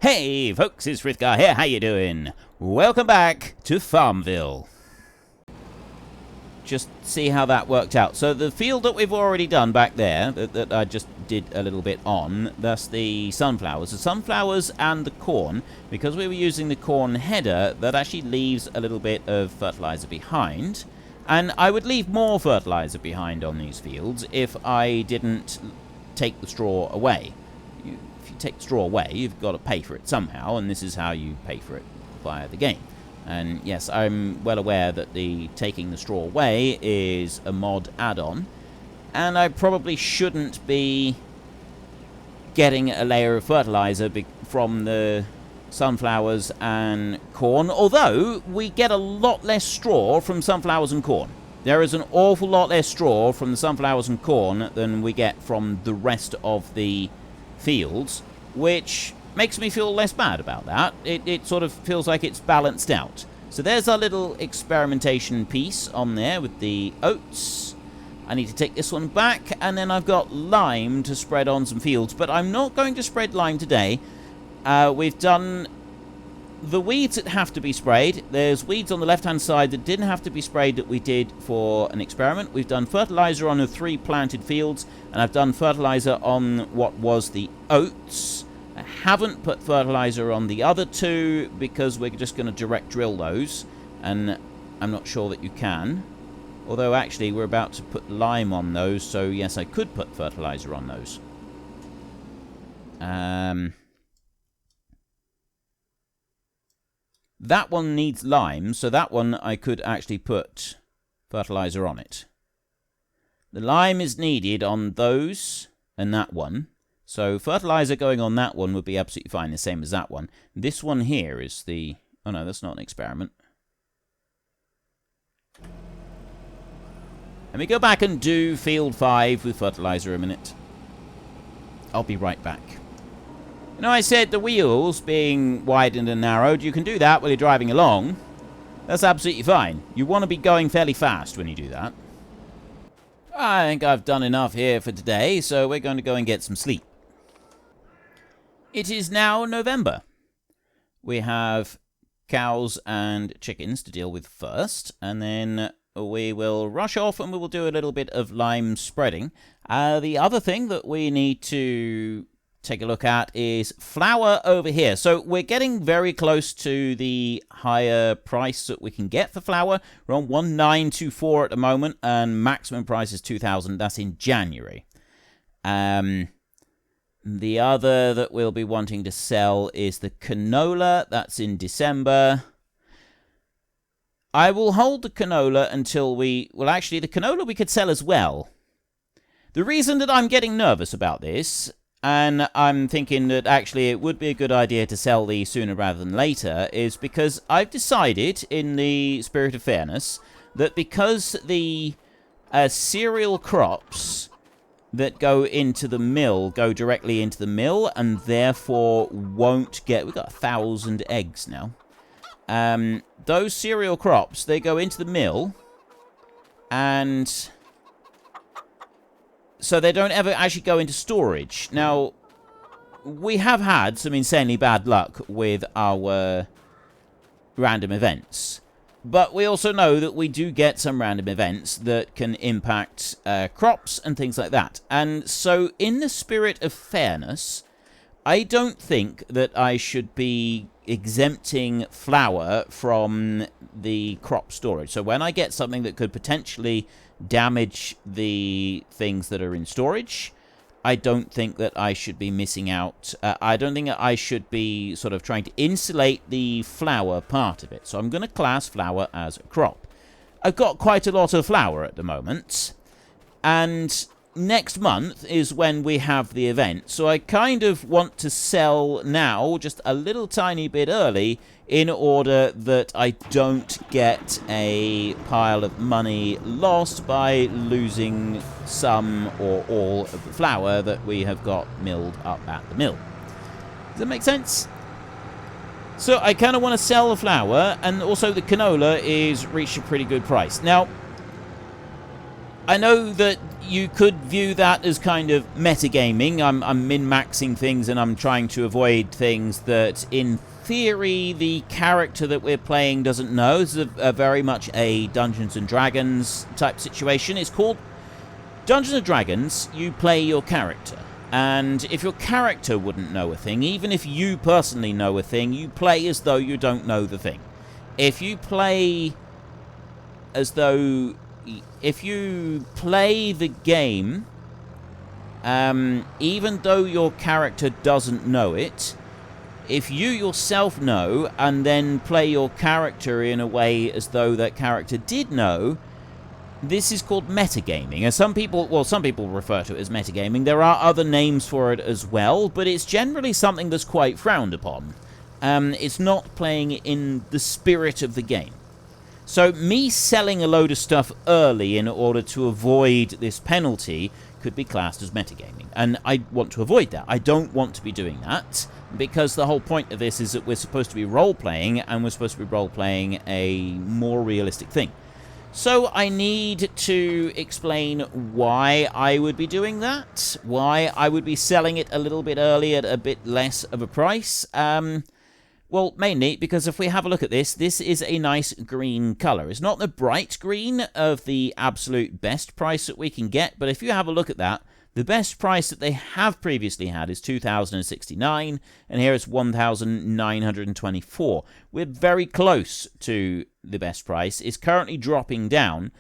Hey folks, it's Frithgar here, how you doing? Welcome back to Farmville. Just see how that worked out. So the field that we've already done back there, that I just did a little bit on, that's the sunflowers. The sunflowers and the corn, because we were using the corn header, that actually leaves a little bit of fertilizer behind. And I would leave more fertilizer behind on these fields if I didn't take the straw away. If you take the straw away, you've got to pay for it somehow, and this is how you pay for it via the game. And yes, I'm well aware that the taking the straw away is a mod add-on, and I probably shouldn't be getting a layer of fertilizer from the sunflowers and corn, although we get a lot less straw from sunflowers and corn. There is an awful lot less straw from the sunflowers and corn than we get from the rest of the fields, which makes me feel less bad about that. It sort of feels like it's balanced out. So there's our little experimentation piece on there with the oats. I need to take this one back, and then I've got lime to spread on some fields, but I'm not going to spread lime today. We've done the weeds that have to be sprayed. There's weeds on the left-hand side that didn't have to be sprayed that we did for an experiment. We've done fertilizer on the 3 planted fields, and I've done fertilizer on what was the oats. I haven't put fertilizer on the other 2 because we're just going to direct drill those, and I'm not sure that you can. Although actually we're about to put lime on those, so yes, I could put fertilizer on those. That one needs lime, so that one I could actually put fertilizer on it. The lime is needed on those and that one. So fertilizer going on that one would be absolutely fine, the same as that one. This one here is the... Oh no, that's not an experiment. Let me go back and do field 5 with fertilizer a minute. I'll be right back. You know, I said the wheels being widened and narrowed, you can do that while you're driving along. That's absolutely fine. You want to be going fairly fast when you do that. I think I've done enough here for today, so we're going to go and get some sleep. It is now November. We have cows and chickens to deal with first, and then we will rush off and we will do a little bit of lime spreading. The other thing that we need to take a look at is flour over here. So we're getting very close to the higher price that we can get for flour. We're on 1924 at the moment, and maximum price is 2,000. That's in January. The other that we'll be wanting to sell is the canola. That's in December. I will hold the canola until we... Well, actually, the canola we could sell as well. The reason that I'm getting nervous about this, and I'm thinking that actually it would be a good idea to sell these sooner rather than later, is because I've decided, in the spirit of fairness, that because the cereal crops that go into the mill go directly into the mill and therefore won't get... We've got 1,000 eggs now. Those cereal crops, they go into the mill, and so they don't ever actually go into storage. Now, we have had some insanely bad luck with our random events, but we also know that we do get some random events that can impact crops and things like that. And so, in the spirit of fairness, I don't think that I should be exempting flour from the crop storage. So when I get something that could potentially damage the things that are in storage, I don't think that I should be missing out. I don't think that I should be sort of trying to insulate the flour part of it. So I'm going to class flour as a crop. I've got quite a lot of flour at the moment, and next month is when we have the event, so I kind of want to sell now just a little tiny bit early in order that I don't get a pile of money lost by losing some or all of the flour that we have got milled up at the mill. Does that make sense? So I kind of want to sell the flour, and also the canola is reached a pretty good price. Now, I know that you could view that as kind of metagaming. I'm min-maxing things and I'm trying to avoid things that, in theory, the character that we're playing doesn't know. This is a very much a Dungeons and Dragons type situation. It's called Dungeons and Dragons. You play your character. And if your character wouldn't know a thing, even if you personally know a thing, you play as though you don't know the thing. If you play as though... If you play the game, even though your character doesn't know it, if you yourself know and then play your character in a way as though that character did know, this is called metagaming. And some people refer to it as metagaming. There are other names for it as well, but it's generally something that's quite frowned upon. It's not playing in the spirit of the game. So me selling a load of stuff early in order to avoid this penalty could be classed as metagaming. And I want to avoid that. I don't want to be doing that, because the whole point of this is that we're supposed to be role-playing, and we're supposed to be role-playing a more realistic thing. So I need to explain why I would be doing that, why I would be selling it a little bit early at a bit less of a price. Well, mainly because if we have a look at this, this is a nice green colour. It's not the bright green of the absolute best price that we can get, but if you have a look at that, the best price that they have previously had is $2,069, and here it's $1,924. We're very close to the best price. It's currently dropping down.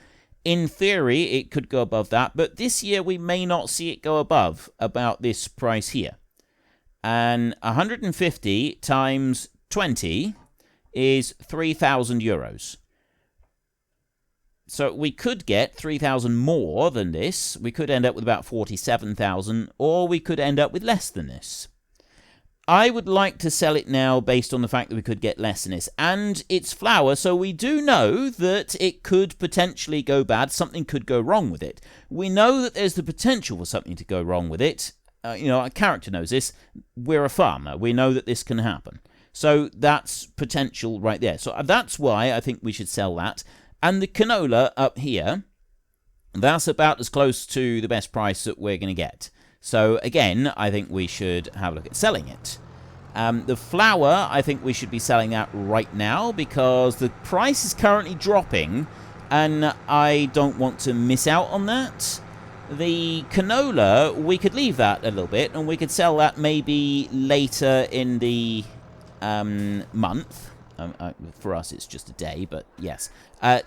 In theory, it could go above that, but this year we may not see it go above about this price here. And 150 times 20 is 3,000 euros. So we could get 3,000 more than this. We could end up with about 47,000, or we could end up with less than this. I would like to sell it now based on the fact that we could get less than this. And it's flour, so we do know that it could potentially go bad. Something could go wrong with it. We know that there's the potential for something to go wrong with it. Our character knows this. We're a farmer. We know that this can happen. So that's potential right there. So that's why I think we should sell that. And the canola up here, that's about as close to the best price that we're going to get. So again, I think we should have a look at selling it. The flour, I think we should be selling that right now, because the price is currently dropping, and I don't want to miss out on that. The canola, we could leave that a little bit, and we could sell that maybe later in the month. For us, it's just a day, but yes.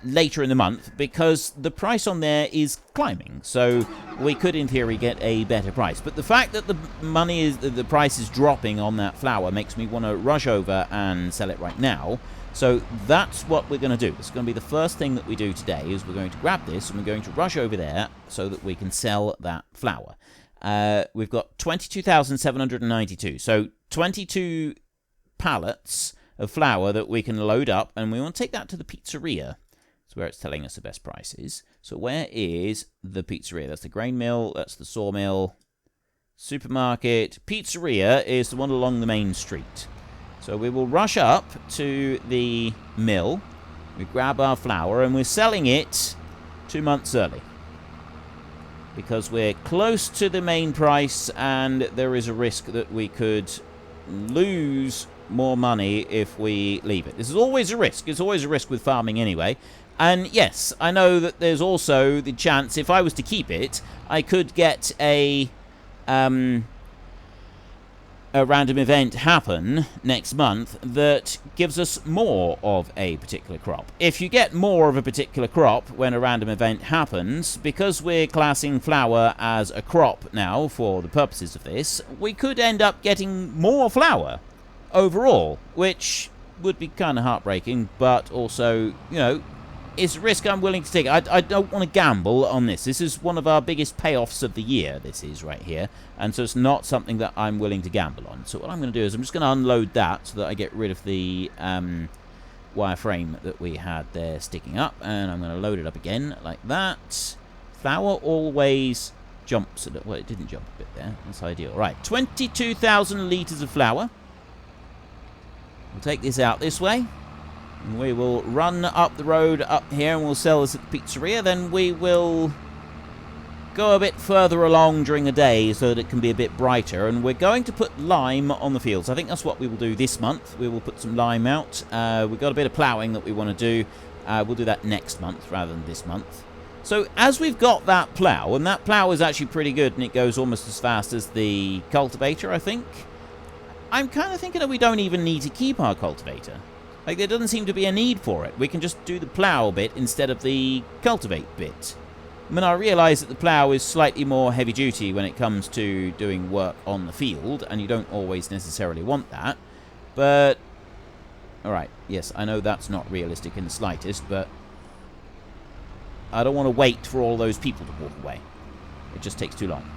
Later in the month, because the price on there is climbing. So we could, in theory, get a better price. But the fact that the price is dropping on that flour makes me want to rush over and sell it right now. So that's what we're going to do. It's going to be the first thing that we do today, is we're going to grab this and we're going to rush over there so that we can sell that flour. We've got 22,792. So 22 pallets of flour that we can load up, and we want to take that to the pizzeria. That's where it's telling us the best prices. So where is the pizzeria? That's the grain mill, that's the sawmill, supermarket. Pizzeria is the one along the main street. So we will rush up to the mill, we grab our flour, and we're selling it 2 months early, because we're close to the main price, and there is a risk that we could lose more money if we leave it. This is always a risk. It's always a risk with farming anyway. And yes, I know that there's also the chance, if I was to keep it, I could get a random event happen next month that gives us more of a particular crop. If you get more of a particular crop when a random event happens, because we're classing flour as a crop now for the purposes of this, we could end up getting more flour overall, which would be kind of heartbreaking, but also, it's a risk I'm willing to take. I don't want to gamble on this. This is one of our biggest payoffs of the year, this is right here, and so it's not something that I'm willing to gamble on. So what I'm going to do is I'm just going to unload that so that I get rid of the wireframe that we had there sticking up, and I'm going to load it up again like that. Flour always jumps, well, it didn't jump a bit there, that's ideal. Right, 22,000 litres of flour. We'll take this out this way. We will run up the road up here and we'll sell this at the pizzeria. Then we will go a bit further along during the day so that it can be a bit brighter, and we're going to put lime on the fields. I think that's what we will do this month. We will put some lime out. We've got a bit of ploughing that we want to do. We'll do that next month rather than this month. So as we've got that plough, and that plough is actually pretty good, and it goes almost as fast as the cultivator, I think. I'm kind of thinking that we don't even need to keep our cultivator. Like, there doesn't seem to be a need for it. We can just do the plough bit instead of the cultivate bit. I mean, I realise that the plough is slightly more heavy-duty when it comes to doing work on the field, and you don't always necessarily want that. But, alright, yes, I know that's not realistic in the slightest, but I don't want to wait for all those people to walk away. It just takes too long.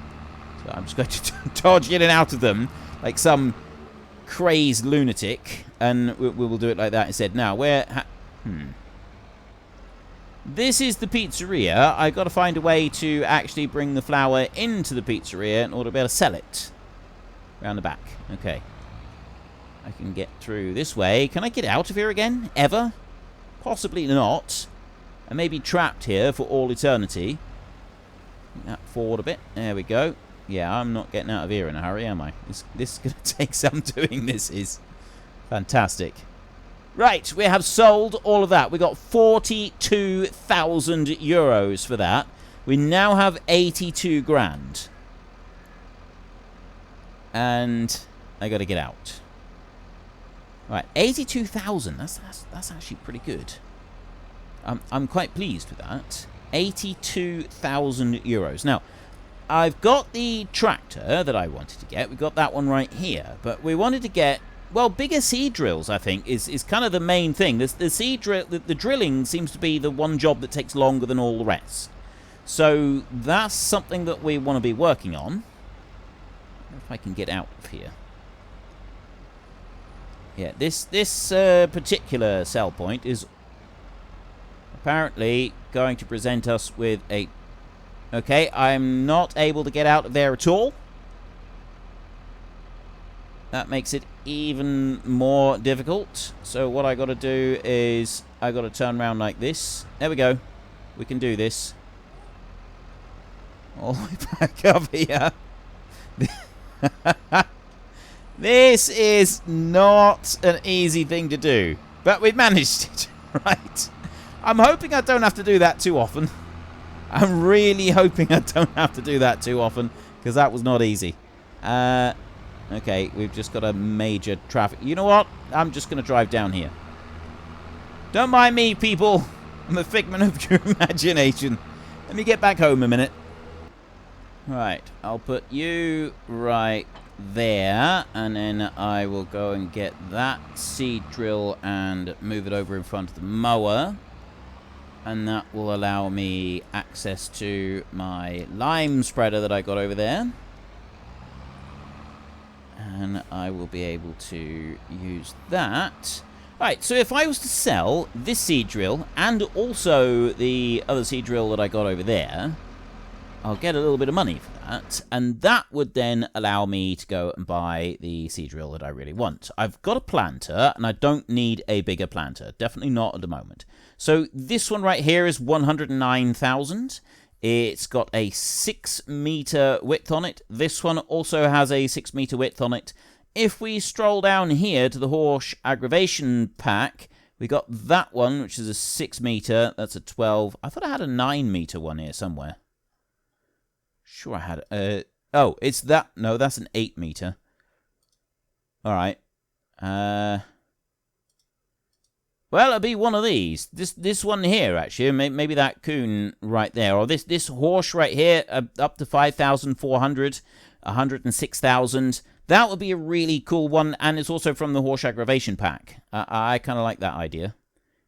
So I'm just going to dodge in and out of them like some crazed lunatic, and we will do it like that instead. Now, this is the pizzeria. I've got to find a way to actually bring the flour into the pizzeria in order to be able to sell it. Around the back. Okay. I can get through this way. Can I get out of here again? Ever? Possibly not. I may be trapped here for all eternity. That forward a bit. There we go. Yeah, I'm not getting out of here in a hurry, am I? This is going to take some doing. This is fantastic. Right, we have sold all of that. We got 42,000 euros for that. We now have 82 grand. And I got to get out. Right, 82,000. That's actually pretty good. I'm quite pleased with that. 82,000 euros. Now, I've got the tractor that I wanted to get. We've got that one right here. But we wanted to get, well, bigger seed drills, I think, is kind of the main thing. The seed drill, the drilling seems to be the one job that takes longer than all the rest. So that's something that we want to be working on. If I can get out of here. Yeah, this particular sell point is apparently going to present us with a... Okay, I'm not able to get out of there at all. That makes it even more difficult. So what I got to do is I got to turn around like this. There we go. We can do this. All the way back up here. This is not an easy thing to do, but we've managed it, right? I'm hoping I don't have to do that too often. I'm really hoping I don't have to do that too often, because that was not easy. Okay, we've just got a major traffic. You know what? I'm just going to drive down here. Don't mind me, people. I'm a figment of your imagination. Let me get back home a minute. Right, I'll put you right there, and then I will go and get that seed drill and move it over in front of the mower. And that will allow me access to my lime spreader that I got over there. And I will be able to use that. Right, so if I was to sell this seed drill and also the other seed drill that I got over there, I'll get a little bit of money for that. And that would then allow me to go and buy the seed drill that I really want. I've got a planter, and I don't need a bigger planter. Definitely not at the moment. So this one right here is 109,000. It's got a 6 meter width on it. This one also has a 6 meter width on it. If we stroll down here to the horse aggravation pack, we got that one, which is a 6 meter. That's a 12. I thought I had a 9 meter one here somewhere. Sure I had oh, it's that. No, that's an 8 meter. All right. Well, it'll be one of these. This one here, actually. Maybe that coon right there. Or this horse right here, up to 5,400, 106,000. That would be a really cool one. And it's also from the horse aggravation pack. I kind of like that idea.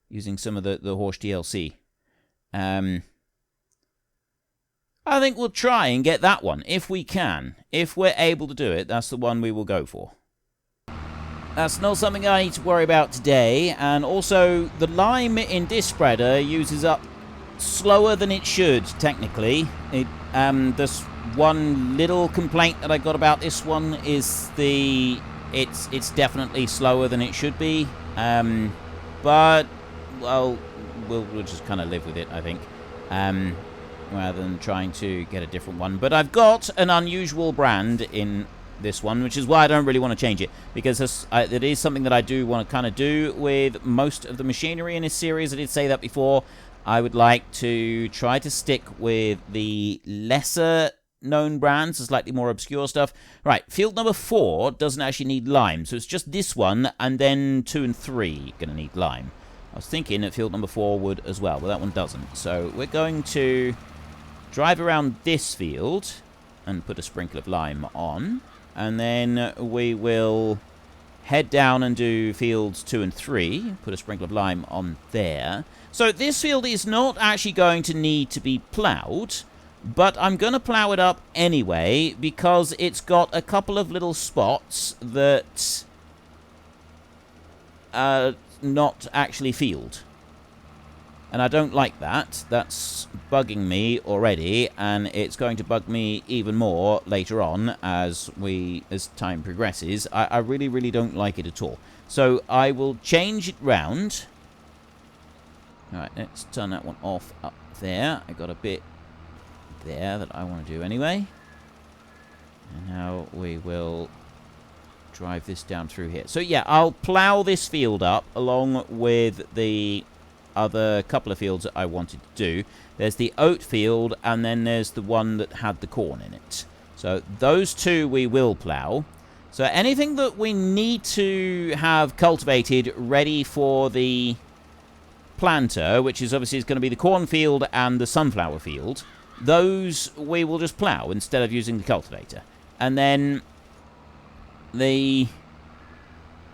Using some of the horse DLC. I think we'll try and get that one, if we can. If we're able to do it, that's the one we will go for. That's not something I need to worry about today. And also, the lime in this spreader uses up slower than it should, technically. There's one little complaint that I got about this one is it's definitely slower than it should be. But, well, we'll just kind of live with it, I think. rather than trying to get a different one. But I've got an unusual brand in this one, which is why I don't really want to change it, because it is something that I do want to kind of do with most of the machinery in this series. I did say that before. I would like to try to stick with the lesser known brands, the slightly more obscure stuff. Right, field number 4 doesn't actually need lime, so it's just this one, and then 2 and 3 going to need lime. I was thinking that field number 4 would as well, but that one doesn't. So we're going to drive around this field and put a sprinkle of lime on, and then we will head down and do fields 2 and 3, put a sprinkle of lime on there. So this field is not actually going to need to be ploughed, but I'm going to plough it up anyway, because it's got a couple of little spots that are not actually field. And I don't like that. That's bugging me already, and it's going to bug me even more later on as time progresses. I really, really don't like it at all. So I will change it round. Alright, let's turn that one off up there. I got a bit there that I want to do anyway. And now we will drive this down through here. So yeah, I'll plough this field up along with the other couple of fields that I wanted to do. There's the oat field, and then there's the one that had the corn in it. So those two we will plough. So anything that we need to have cultivated ready for the planter, which is obviously going to be the cornfield and the sunflower field, those we will just plough instead of using the cultivator. And then the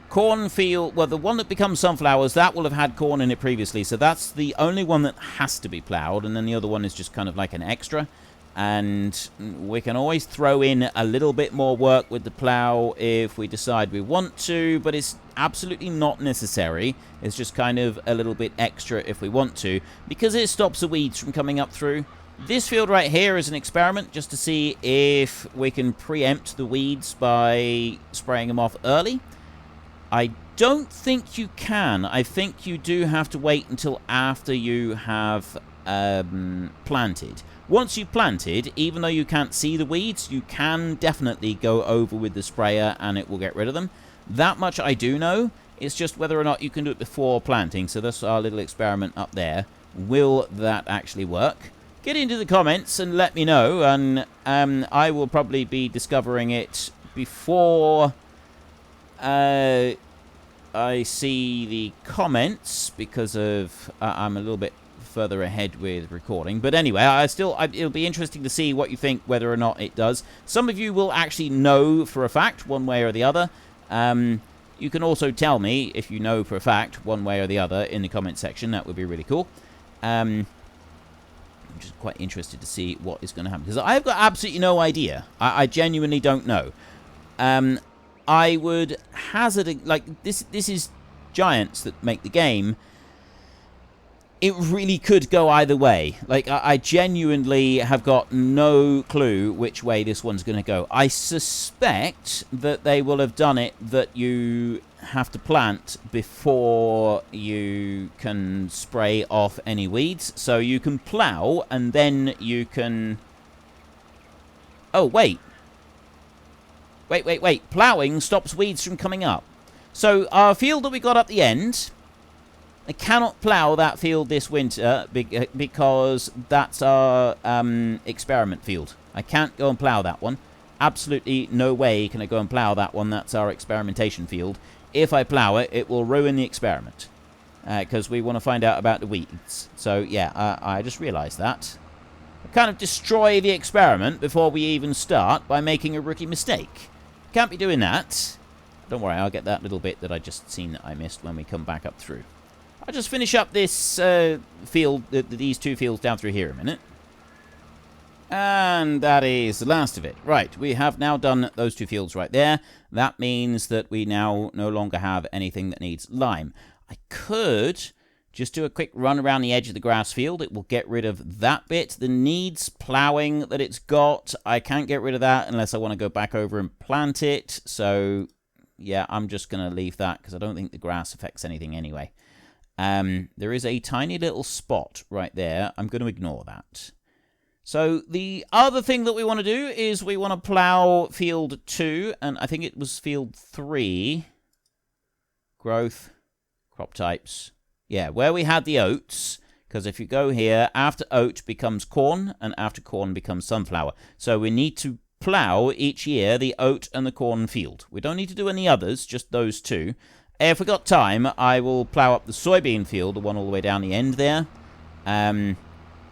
cornfield, well, the one that becomes sunflowers, that will have had corn in it previously, so that's the only one that has to be ploughed, and then the other one is just kind of like an extra. And we can always throw in a little bit more work with the plough if we decide we want to, but it's absolutely not necessary. It's just kind of a little bit extra if we want to, because it stops the weeds from coming up through. This field right here is an experiment just to see if we can preempt the weeds by spraying them off early. I don't think you can. I think you do have to wait until after you have planted. Once you've planted, even though you can't see the weeds, you can definitely go over with the sprayer and it will get rid of them. That much I do know. It's just whether or not you can do it before planting. So that's our little experiment up there. Will that actually work? Get into the comments and let me know, and I will probably be discovering it before I see the comments, because of I'm a little bit further ahead with recording. But anyway, it'll be interesting to see what you think, whether or not it does. Some of you will actually know for a fact one way or the other. You can also tell me if you know for a fact one way or the other in the comment section. That would be really cool. I'm just quite interested to see what is going to happen, because I've got absolutely no idea. I genuinely don't know. I would hazard like this is Giants that make the game. It really could go either way. Like, I genuinely have got no clue which way this one's going to go. I suspect that they will have done it that you have to plant before you can spray off any weeds. So you can plough and then you can... Oh, wait. Wait. Ploughing stops weeds from coming up. So our field that we got up the end... I cannot plough that field this winter because that's our experiment field. I can't go and plough that one. Absolutely no way can I go and plough that one. That's our experimentation field. If I plough it, it will ruin the experiment because we want to find out about the weeds. So, yeah, I just realised that. I kind of destroy the experiment before we even start by making a rookie mistake. Can't be doing that. Don't worry, I'll get that little bit that I just seen that I missed when we come back up through. I'll just finish up this field, these two fields down through here a minute. And that is the last of it. Right, we have now done those two fields right there. That means that we now no longer have anything that needs lime. I could just do a quick run around the edge of the grass field. It will get rid of that bit. The needs ploughing that it's got, I can't get rid of that unless I want to go back over and plant it. So, yeah, I'm just going to leave that because I don't think the grass affects anything anyway. There is a tiny little spot right there. I'm going to ignore that. So the other thing that we want to do is we want to plow field 2, and I think it was field 3. Growth, crop types. Yeah, where we had the oats, because if you go here, after oat becomes corn, and after corn becomes sunflower. So we need to plow each year the oat and the corn field. We don't need to do any others, just those two. If we got time, I will plow up the soybean field, the one all the way down the end there.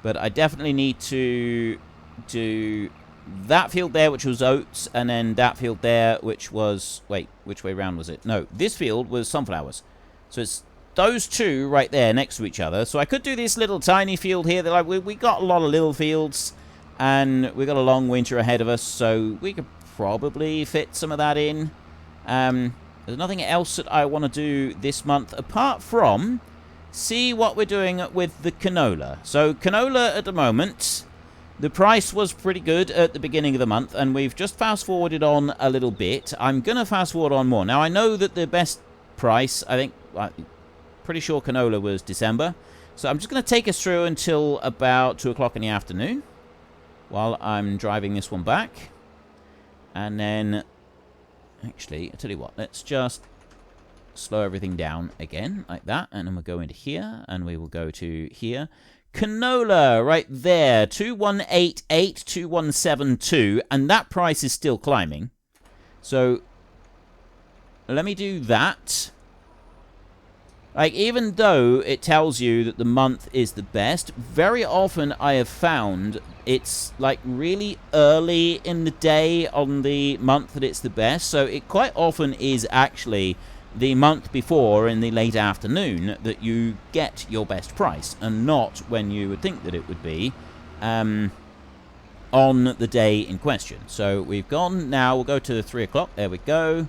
But I definitely need to do that field there, which was oats, and then that field there, which was... Wait, which way round was it? No, this field was sunflowers. So it's those two right there next to each other. So I could do this little tiny field here. Like we got a lot of little fields, and we got a long winter ahead of us, so we could probably fit some of that in. There's nothing else that I want to do this month, apart from... see what we're doing with the canola. So canola at the moment, the price was pretty good at the beginning of the month, and we've just fast forwarded on a little bit. I'm going to fast forward on more. Now I know that the best price, I think, pretty sure canola was December. So I'm just going to take us through until about 2 o'clock in the afternoon while I'm driving this one back. And then, actually, I'll tell you what, let's just slow everything down again, like that, and then we'll go into here, and we will go to here. Canola, right there, 2188, 2172, and that price is still climbing. So, let me do that. Like, even though it tells you that the month is the best, very often I have found it's, like, really early in the day on the month that it's the best, so it quite often is actually... the month before in the late afternoon that you get your best price, and not when you would think that it would be on the day in question. So we've gone now, we'll go to 3 o'clock, there we go.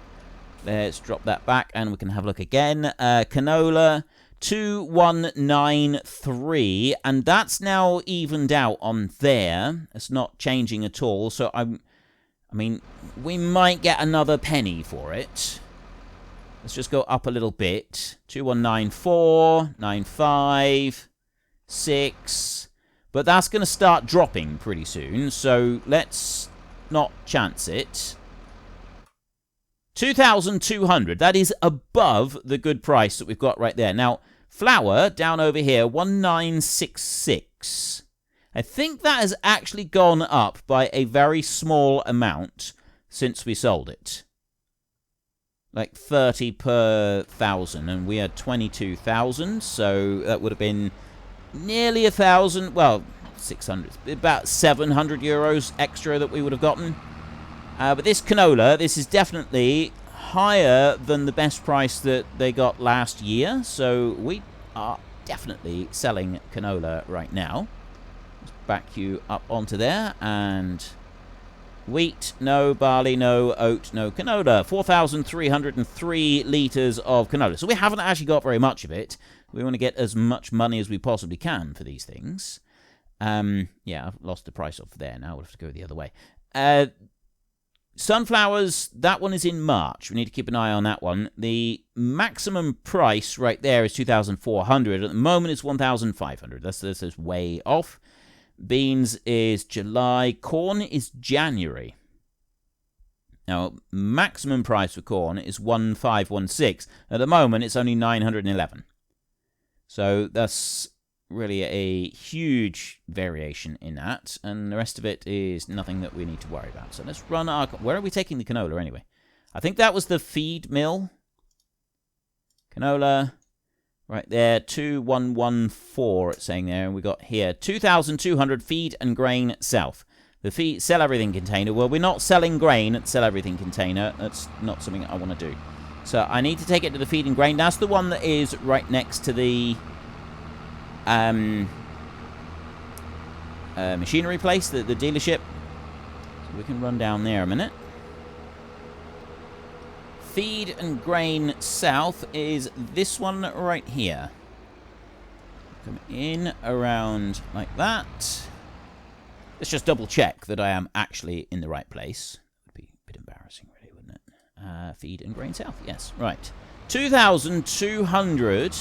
Let's drop that back and we can have a look again. Canola 2193, and that's now evened out on there. It's not changing at all, so I mean, we might get another penny for it. Let's just go up a little bit. 2194, 95, 6. But that's going to start dropping pretty soon, so let's not chance it. 2,200. That is above the good price that we've got right there. Now, flour down over here, 1966. I think that has actually gone up by a very small amount since we sold it. Like 30 per 1,000, and we had 22,000, so that would have been nearly 1,000, well, 600, about 700 euros extra that we would have gotten. But this canola, this is definitely higher than the best price that they got last year, so we are definitely selling canola right now. Let's back you up onto there, and... wheat, no. Barley, no. Oat, no. Canola, 4,303 litres of canola. So we haven't actually got very much of it. We want to get as much money as we possibly can for these things. Yeah, I've lost the price off there now. We'll have to go the other way. Sunflowers, that one is in March. We need to keep an eye on that one. The maximum price right there is 2,400. At the moment, it's 1,500. This is way off. Beans is July. Corn is January. Now, maximum price for corn is 1,516. At the moment, it's only 911. So that's really a huge variation in that. And the rest of it is nothing that we need to worry about. So let's run our... where are we taking the canola anyway? I think that was the feed mill. Canola... right there, 2114 it's saying there, and we got here 2,200 feed and grain south. The feed sell everything container. Well, we're not selling grain at sell everything container. That's not something I want to do. So I need to take it to the feed and grain. That's the one that is right next to the machinery place, the dealership. So we can run down there a minute. Feed and grain south is this one right here. Come in around like that. Let's just double check that I am actually in the right place. Would be a bit embarrassing, really, wouldn't it? Feed and grain south, yes, right. 2,200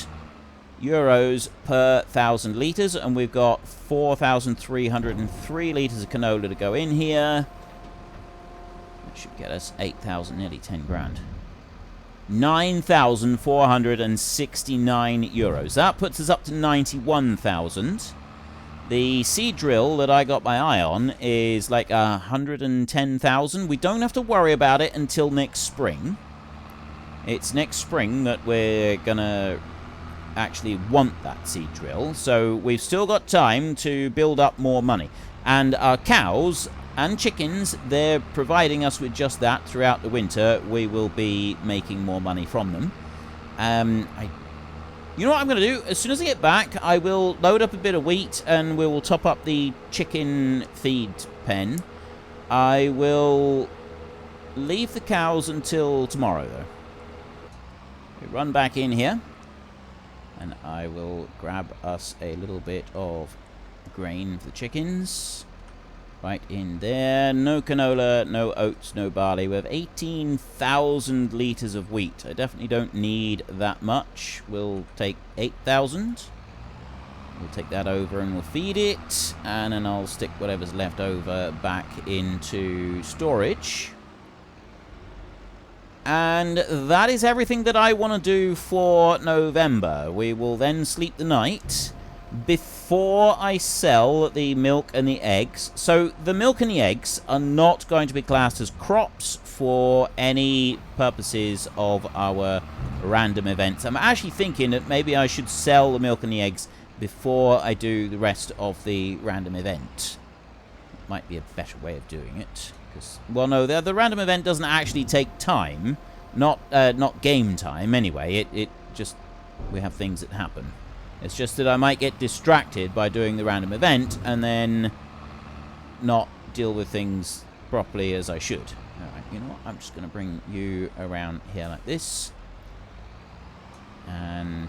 euros per 1,000 litres, and we've got 4,303 litres of canola to go in here. That should get us 8,000, nearly 10 grand. 9,469 euros. That puts us up to 91,000. The seed drill that I got my eye on is like 110,000. We don't have to worry about it until next spring. It's next spring that we're gonna actually want that seed drill, so we've still got time to build up more money. And our cows and chickens, they're providing us with just that throughout the winter. We will be making more money from them. You know what I'm going to do? As soon as I get back, I will load up a bit of wheat and we will top up the chicken feed pen. I will leave the cows until tomorrow, though. We run back in here, and I will grab us a little bit of grain for the chickens. Right in there. No canola, no oats, no barley. We have 18,000 litres of wheat. I definitely don't need that much. We'll take 8,000. We'll take that over and we'll feed it. And then I'll stick whatever's left over back into storage. And that is everything that I want to do for November. We will then sleep the night before I sell the milk and the eggs. So the milk and the eggs are not going to be classed as crops for any purposes of our random events. I'm actually thinking that maybe I should sell the milk and the eggs before I do the rest of the random event. Might be a better way of doing it. Because, well, no, the random event doesn't actually take time. Not game time, anyway. It just, we have things that happen. It's just that I might get distracted by doing the random event and then not deal with things properly as I should. Alright, you know what? I'm just going to bring you around here like this. And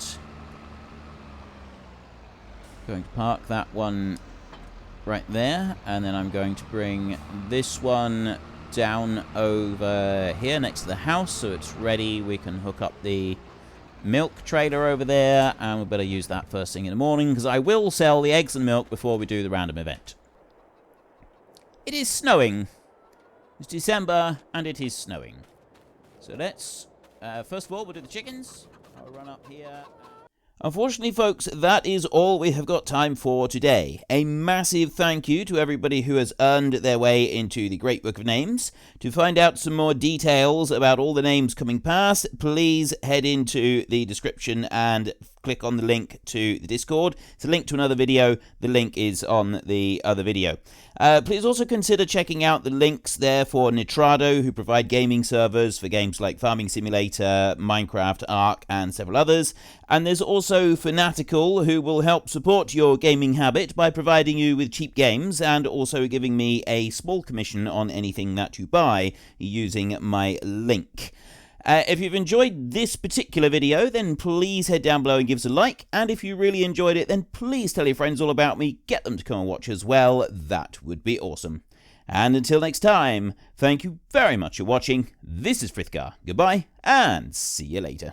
going to park that one right there. And then I'm going to bring this one down over here next to the house so it's ready. We can hook up the milk trailer over there, and we better use that first thing in the morning because I will sell the eggs and milk before we do the random event. It is snowing. It's December and it is snowing. So let's first of all we'll do the chickens. I'll run up here. Unfortunately, folks, that is all we have got time for today. A massive thank you to everybody who has earned their way into the Great Book of Names. To find out some more details about all the names coming past, please head into the description and click on the link to the Discord. It's a link to another video. The link is on the other video. Please also consider checking out the links there for Nitrado, who provide gaming servers for games like Farming Simulator, Minecraft, Ark, and several others. And there's also Fanatical, who will help support your gaming habit by providing you with cheap games and also giving me a small commission on anything that you buy using my link. If you've enjoyed this particular video, then please head down below and give us a like. And if you really enjoyed it, then please tell your friends all about me. Get them to come and watch as well. That would be awesome. And until next time, thank you very much for watching. This is Frithgar. Goodbye, and see you later.